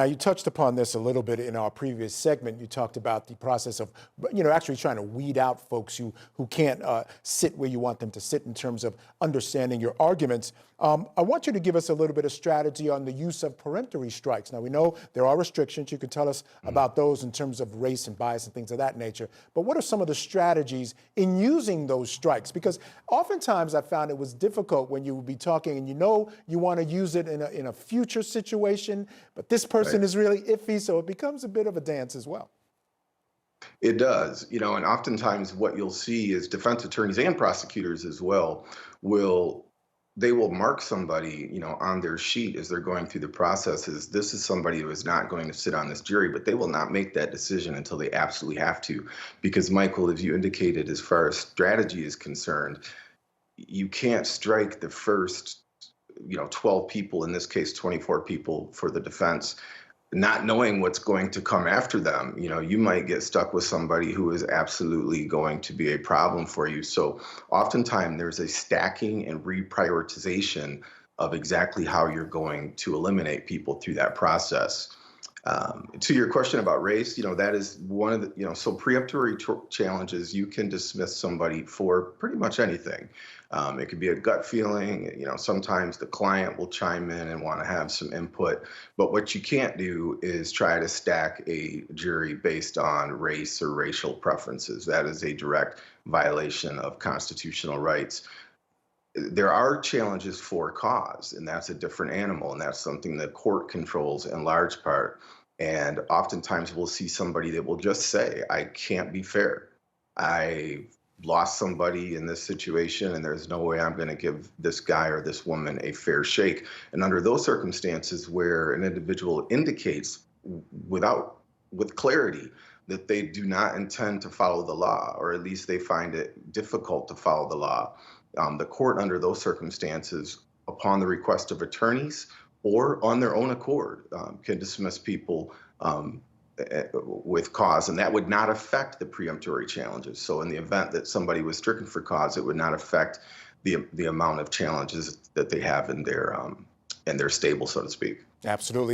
Now, you touched upon this a little bit in our previous segment. You talked about the process of, actually trying to weed out folks who can't sit where you want them to sit in terms of understanding your arguments. I want you to give us a little bit of strategy on the use of peremptory strikes. Now, we know there are restrictions. You can tell us about those in terms of race and bias and things of that nature. But what are some of the strategies in using those strikes? Because oftentimes I found it was difficult when you would be talking and you want to use it in a future situation, but this person is really iffy, so it becomes a bit of a dance as well. It does, and oftentimes what you'll see is defense attorneys and prosecutors as well will they will mark somebody, on their sheet as they're going through the processes. This is somebody who is not going to sit on this jury, but they will not make that decision until they absolutely have to. Because Michael, as you indicated, as far as strategy is concerned, you can't strike the first, 12 people, in this case, 24 people for the defense, not knowing what's going to come after them. You might get stuck with somebody who is absolutely going to be a problem for you. So oftentimes there's a stacking and reprioritization of exactly how you're going to eliminate people through that process. To your question about race, that is one of the, so preemptory challenges, you can dismiss somebody for pretty much anything. It could be a gut feeling, sometimes the client will chime in and want to have some input, but what you can't do is try to stack a jury based on race or racial preferences. That is a direct violation of constitutional rights. There are challenges for cause, and that's a different animal, and that's something the court controls in large part. And oftentimes we'll see somebody that will just say, I can't be fair. I lost somebody in this situation, and there's no way I'm going to give this guy or this woman a fair shake. And under those circumstances where an individual indicates with clarity that they do not intend to follow the law, or at least they find it difficult to follow the law, the court, under those circumstances, upon the request of attorneys or on their own accord, can dismiss people with cause, and that would not affect the preemptory challenges. So in the event that somebody was stricken for cause, it would not affect the amount of challenges that they have in their stable, so to speak. Absolutely.